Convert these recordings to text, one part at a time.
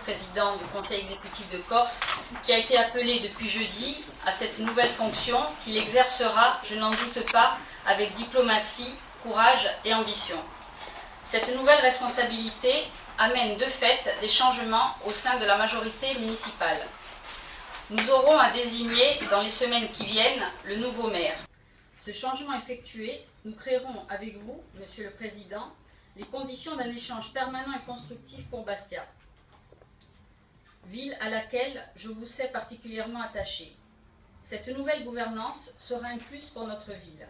président du Conseil exécutif de Corse, qui a été appelé depuis jeudi à cette nouvelle fonction qu'il exercera, je n'en doute pas, avec diplomatie, courage et ambition. Cette nouvelle responsabilité amène de fait des changements au sein de la majorité municipale. Nous aurons à désigner, dans les semaines qui viennent, le nouveau maire. Ce changement effectué, nous créerons avec vous, Monsieur le Président, les conditions d'un échange permanent et constructif pour Bastia, ville à laquelle je vous sais particulièrement attaché. Cette nouvelle gouvernance sera un plus pour notre ville.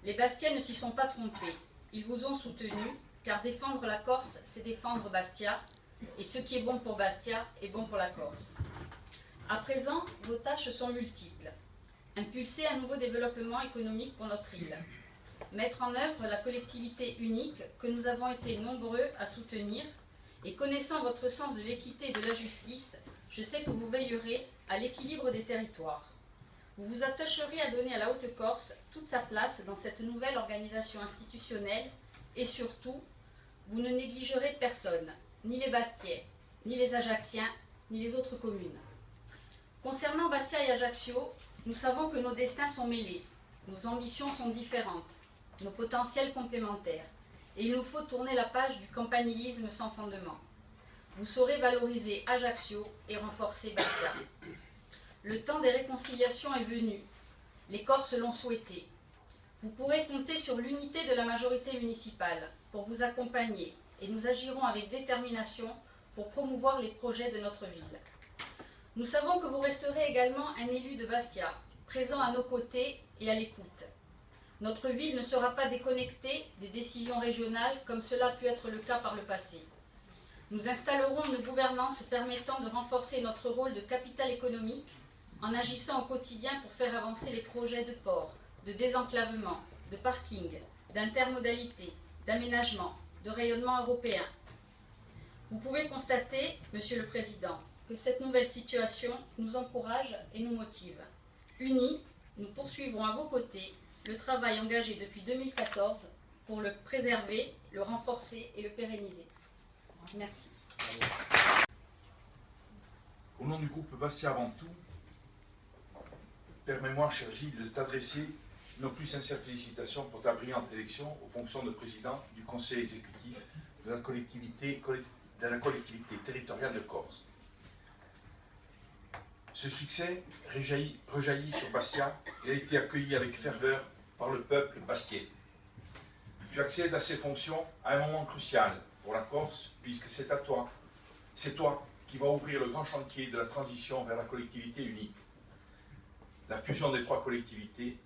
Les Bastiais ne s'y sont pas trompés. Ils vous ont soutenu, car défendre la Corse, c'est défendre Bastia, et ce qui est bon pour Bastia est bon pour la Corse. À présent, vos tâches sont multiples. Impulser un nouveau développement économique pour notre île. Mettre en œuvre la collectivité unique que nous avons été nombreux à soutenir, et connaissant votre sens de l'équité et de la justice, je sais que vous veillerez à l'équilibre des territoires. Vous vous attacherez à donner à la Haute-Corse toute sa place dans cette nouvelle organisation institutionnelle et surtout, vous ne négligerez personne, ni les Bastiais, ni les Ajacciens, ni les autres communes. Concernant Bastia et Ajaccio, nous savons que nos destins sont mêlés, nos ambitions sont différentes, nos potentiels complémentaires, et il nous faut tourner la page du campanilisme sans fondement. Vous saurez valoriser Ajaccio et renforcer Bastia. Le temps des réconciliations est venu. Les Corses l'ont souhaité. Vous pourrez compter sur l'unité de la majorité municipale pour vous accompagner et nous agirons avec détermination pour promouvoir les projets de notre ville. Nous savons que vous resterez également un élu de Bastia, présent à nos côtés et à l'écoute. Notre ville ne sera pas déconnectée des décisions régionales comme cela a pu être le cas par le passé. Nous installerons une gouvernance permettant de renforcer notre rôle de capital économique en agissant au quotidien pour faire avancer les projets de port, de désenclavement, de parking, d'intermodalité, d'aménagement, de rayonnement européen. Vous pouvez constater, Monsieur le Président, que cette nouvelle situation nous encourage et nous motive. Unis, nous poursuivrons à vos côtés le travail engagé depuis 2014 pour le préserver, le renforcer et le pérenniser. Merci. Au nom du groupe Bastia avant tout, permets-moi, cher Gilles, de t'adresser nos plus sincères félicitations pour ta brillante élection aux fonctions de président du Conseil exécutif de la collectivité territoriale de Corse. Ce succès rejaillit sur Bastia et a été accueilli avec ferveur par le peuple bastiais. Tu accèdes à ces fonctions à un moment crucial pour la Corse, puisque c'est toi qui vas ouvrir le grand chantier de la transition vers la collectivité unique, la fusion des trois collectivités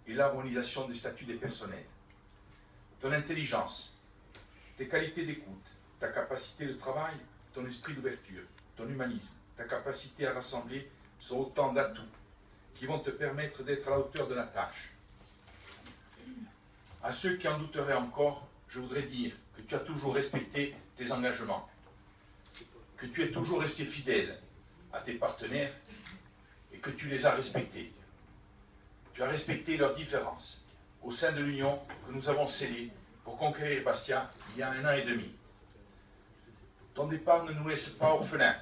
et l'harmonisation des statuts des personnels. Ton intelligence, tes qualités d'écoute, ta capacité de travail, ton esprit d'ouverture, ton humanisme, ta capacité à rassembler sont autant d'atouts qui vont te permettre d'être à la hauteur de la tâche. À ceux qui en douteraient encore, je voudrais dire que tu as toujours respecté tes engagements, que tu es toujours resté fidèle à tes partenaires et que tu les as respectés. Tu as respecté leurs différences au sein de l'union que nous avons scellée pour conquérir Bastia il y a 1 an et demi. Ton départ ne nous laisse pas orphelins.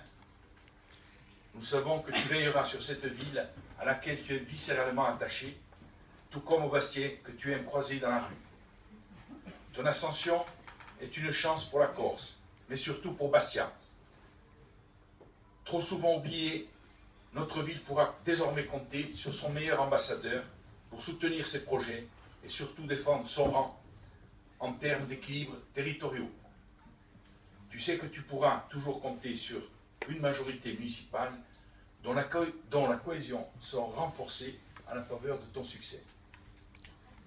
Nous savons que tu veilleras sur cette ville à laquelle tu es viscéralement attaché, tout comme aux Bastiais que tu aimes croiser dans la rue. Ton ascension est une chance pour la Corse, mais surtout pour Bastia. Trop souvent oubliée, notre ville pourra désormais compter sur son meilleur ambassadeur pour soutenir ses projets et surtout défendre son rang en termes d'équilibre territoriaux. Tu sais que tu pourras toujours compter sur une majorité municipale dont la cohésion sera renforcée à la faveur de ton succès.